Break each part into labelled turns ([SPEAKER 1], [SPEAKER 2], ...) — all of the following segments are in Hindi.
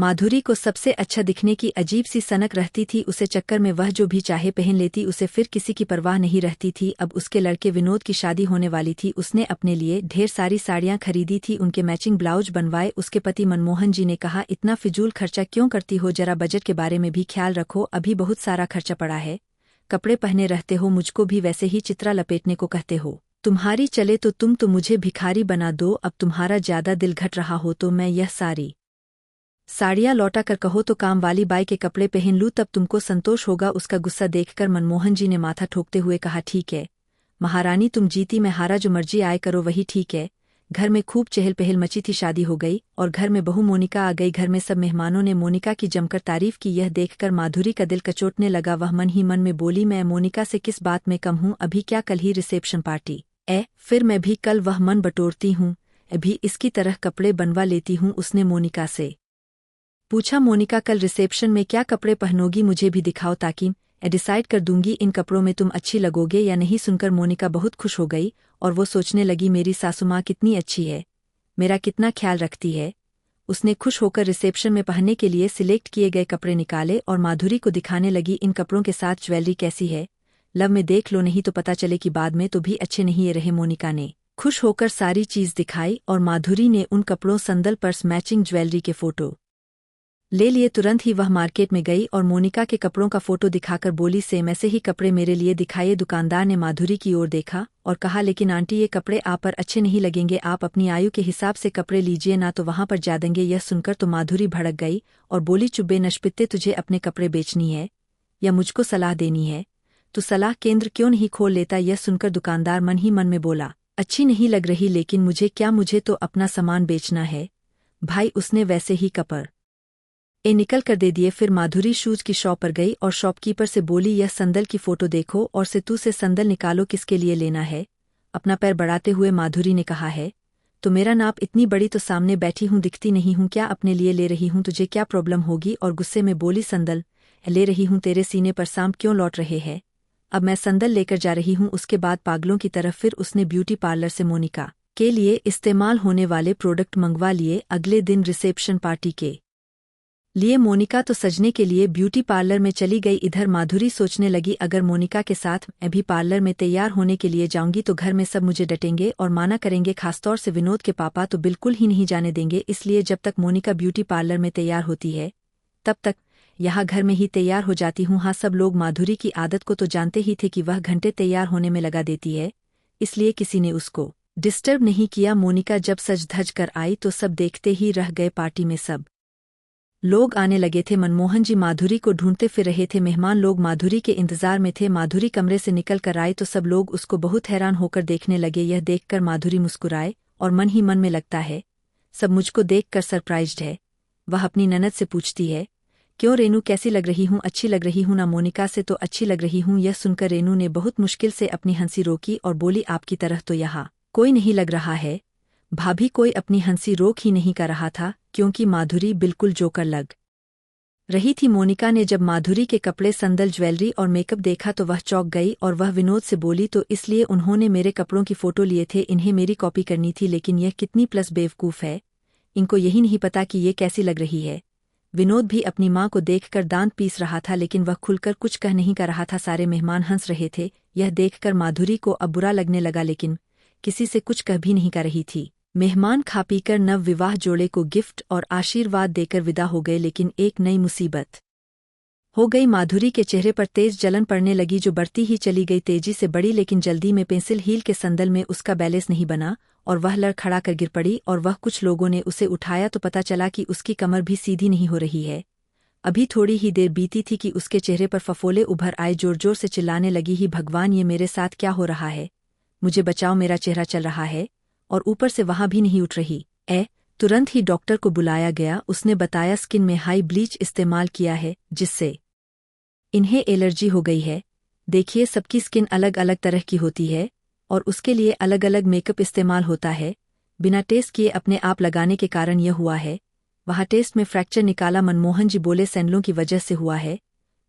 [SPEAKER 1] माधुरी को सबसे अच्छा दिखने की अजीब सी सनक रहती थी। उसे चक्कर में वह जो भी चाहे पहन लेती, उसे फिर किसी की परवाह नहीं रहती थी। अब उसके लड़के विनोद की शादी होने वाली थी। उसने अपने लिए ढेर सारी साड़ियां खरीदी थी, उनके मैचिंग ब्लाउज बनवाए। उसके पति मनमोहन जी ने कहा, इतना फिजूल खर्चा क्यों करती हो, जरा बजट के बारे में भी ख्याल रखो, अभी बहुत सारा खर्चा पड़ा है। कपड़े पहने रहते हो, मुझको भी वैसे ही चित्रा लपेटने को कहते हो। तुम्हारी चले तो तुम तो मुझे भिखारी बना दो। अब तुम्हारा ज्यादा दिल घट रहा हो तो मैं यह साड़ियाँ लौटा कर कहो तो काम वाली बाई के कपड़े पहन लूँ, तब तुमको संतोष होगा। उसका गुस्सा देखकर मनमोहन जी ने माथा ठोकते हुए कहा, ठीक है महारानी, तुम जीती मैं हारा, जो मर्जी आए करो वही ठीक है। घर में खूब चहल पहल मची थी। शादी हो गई और घर में बहू मोनिका आ गई। घर में सब मेहमानों ने मोनिका की जमकर तारीफ की। यह देखकर माधुरी का दिल कचोटने लगा। वह मन ही मन में बोली, मैं मोनिका से किस बात में कम हूँ, अभी क्या कल ही रिसेप्शन पार्टी फिर मैं भी कल वह मन बटोरती हूँ, अभी इसकी तरह कपड़े बनवा लेती हूँ। उसने मोनिका से पूछा, मोनिका कल रिसेप्शन में क्या कपड़े पहनोगी, मुझे भी दिखाओ ताकि मैं डिसाइड कर दूंगी इन कपड़ों में तुम अच्छी लगोगे या नहीं। सुनकर मोनिका बहुत खुश हो गई और वो सोचने लगी, मेरी सासू माँ कितनी अच्छी है, मेरा कितना ख्याल रखती है। उसने खुश होकर रिसेप्शन में पहनने के लिए सिलेक्ट किए गए कपड़े निकाले और माधुरी को दिखाने लगी, इन कपड़ों के साथ ज्वेलरी कैसी है, लव में देख लो, नहीं तो पता चले कि बाद में तो भी अच्छे नहीं ये रहे। मोनिका ने खुश होकर सारी चीज दिखाई और माधुरी ने उन कपड़ों, संदल, पर्स, मैचिंग ज्वेलरी के फोटो ले लिए। तुरंत ही वह मार्केट में गई और मोनिका के कपड़ों का फोटो दिखाकर बोली, सेम ऐसे ही कपड़े मेरे लिए दिखाइए। दुकानदार ने माधुरी की ओर देखा और कहा, लेकिन आंटी ये कपड़े आप पर अच्छे नहीं लगेंगे, आप अपनी आयु के हिसाब से कपड़े लीजिए ना, तो वहां पर जा देंगे। यह सुनकर तो माधुरी भड़क गई और बोली, चुब्बे नशपित्ते, तुझे अपने कपड़े बेचनी है या मुझको सलाह देनी है, तू सलाह केंद्र क्यों नहीं खोल लेता। यह सुनकर दुकानदार मन ही मन में बोला, अच्छी नहीं लग रही लेकिन मुझे क्या, मुझे तो अपना सामान बेचना है भाई। उसने वैसे ही कपड़ निकल कर दे दिए। फिर माधुरी शूज की शॉप पर गई और शॉपकीपर से बोली, यह संदल की फोटो देखो और सेतु से संदल निकालो, किसके लिए लेना है। अपना पैर बढ़ाते हुए माधुरी ने कहा, है तो मेरा नाप इतनी बड़ी तो सामने बैठी हूँ दिखती नहीं हूँ क्या, अपने लिए ले रही हूँ, तुझे क्या प्रॉब्लम होगी। और गुस्से में बोली, संदल ले रही हूँ, तेरे सीने पर सांप क्यों लौट रहे हैं, अब मैं संदल लेकर जा रही हूँ। उसके बाद पागलों की तरफ फिर उसने ब्यूटी पार्लर से मोनिका के लिए इस्तेमाल होने वाले प्रोडक्ट मंगवा लिए। अगले दिन रिसेप्शन पार्टी के लिए मोनिका तो सजने के लिए ब्यूटी पार्लर में चली गई। इधर माधुरी सोचने लगी, अगर मोनिका के साथ मैं भी पार्लर में तैयार होने के लिए जाऊंगी तो घर में सब मुझे डटेंगे और माना करेंगे, खासतौर से विनोद के पापा तो बिल्कुल ही नहीं जाने देंगे। इसलिए जब तक मोनिका ब्यूटी पार्लर में तैयार होती है तब तक यहाँ घर में ही तैयार हो जाती हूँ। हाँ, सब लोग माधुरी की आदत को तो जानते ही थे कि वह घंटे तैयार होने में लगा देती है, इसलिए किसी ने उसको डिस्टर्ब नहीं किया। मोनिका जब सज धज कर आई तो सब देखते ही रह गए। पार्टी में सब लोग आने लगे थे। मनमोहन जी माधुरी को ढूंढते फिर रहे थे। मेहमान लोग माधुरी के इंतजार में थे। माधुरी कमरे से निकल कर आई तो सब लोग उसको बहुत हैरान होकर देखने लगे। यह देखकर माधुरी मुस्कुराए और मन ही मन में लगता है, सब मुझको देखकर सरप्राइज्ड है। वह अपनी ननद से पूछती है, क्यों रेनू, कैसी लग रही हूँ, अच्छी लग रही हूँ ना। मोनिका से तो अच्छी लग रही हूँ। यह सुनकर रेनू ने बहुत मुश्किल से अपनी हंसी रोकी और बोली, आपकी तरह तो यहाँ कोई नहीं लग रहा है भाभी। कोई अपनी हंसी रोक ही नहीं कर रहा था क्योंकि माधुरी बिल्कुल जोकर लग रही थी। मोनिका ने जब माधुरी के कपड़े, संदल, ज्वेलरी और मेकअप देखा तो वह चौंक गई और वह विनोद से बोली, तो इसलिए उन्होंने मेरे कपड़ों की फोटो लिए थे, इन्हें मेरी कॉपी करनी थी। लेकिन यह कितनी प्लस बेवकूफ़ है, इनको यही नहीं पता कि ये कैसी लग रही है। विनोद भी अपनी माँ को देखकर दांत पीस रहा था लेकिन वह खुलकर कुछ कह नहीं कर रहा था। सारे मेहमान हंस रहे थे। यह देखकर माधुरी को अब बुरा लगने लगा लेकिन किसी से कुछ कह भी नहीं कर रही थी। मेहमान खा पीकर नव विवाह जोड़े को गिफ्ट और आशीर्वाद देकर विदा हो गए, लेकिन एक नई मुसीबत हो गई। माधुरी के चेहरे पर तेज जलन पड़ने लगी जो बढ़ती ही चली गई, तेजी से बढ़ी, लेकिन जल्दी में पेंसिल हील के संदल में उसका बैलेंस नहीं बना और वह लड़खड़ा कर गिर पड़ी। और वह कुछ लोगों ने उसे उठाया तो पता चला कि उसकी कमर भी सीधी नहीं हो रही है। अभी थोड़ी ही देर बीती थी कि उसके चेहरे पर फफोले उभर आए। जोर जोर से चिल्लाने लगी, ही भगवान, ये मेरे साथ क्या हो रहा है, मुझे बचाओ, मेरा चेहरा चल रहा है और ऊपर से वहां भी नहीं उठ रही। तुरंत ही डॉक्टर को बुलाया गया। उसने बताया, स्किन में हाई ब्लीच इस्तेमाल किया है जिससे इन्हें एलर्जी हो गई है। देखिए, सबकी स्किन अलग अलग तरह की होती है और उसके लिए अलग अलग मेकअप इस्तेमाल होता है। बिना टेस्ट किए अपने आप लगाने के कारण यह हुआ है। वहाँ टेस्ट में फ्रैक्चर निकाला। मनमोहन जी बोले, सैंडलों की वजह से हुआ है।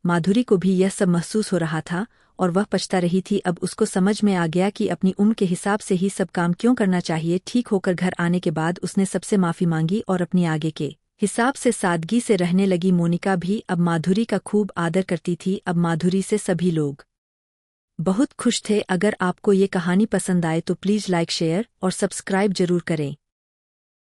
[SPEAKER 1] माधुरी को भी यह सब महसूस हो रहा था और वह पछता रही थी। अब उसको समझ में आ गया कि अपनी उम्र के हिसाब से ही सब काम क्यों करना चाहिए। ठीक होकर घर आने के बाद उसने सबसे माफ़ी मांगी और अपनी आगे के हिसाब से सादगी से रहने लगी मोनिका भी अब माधुरी का खूब आदर करती थी। अब माधुरी से सभी लोग बहुत खुश थे। अगर आपको ये कहानी पसंद आए तो प्लीज़ लाइक शेयर और सब्सक्राइब जरूर करें।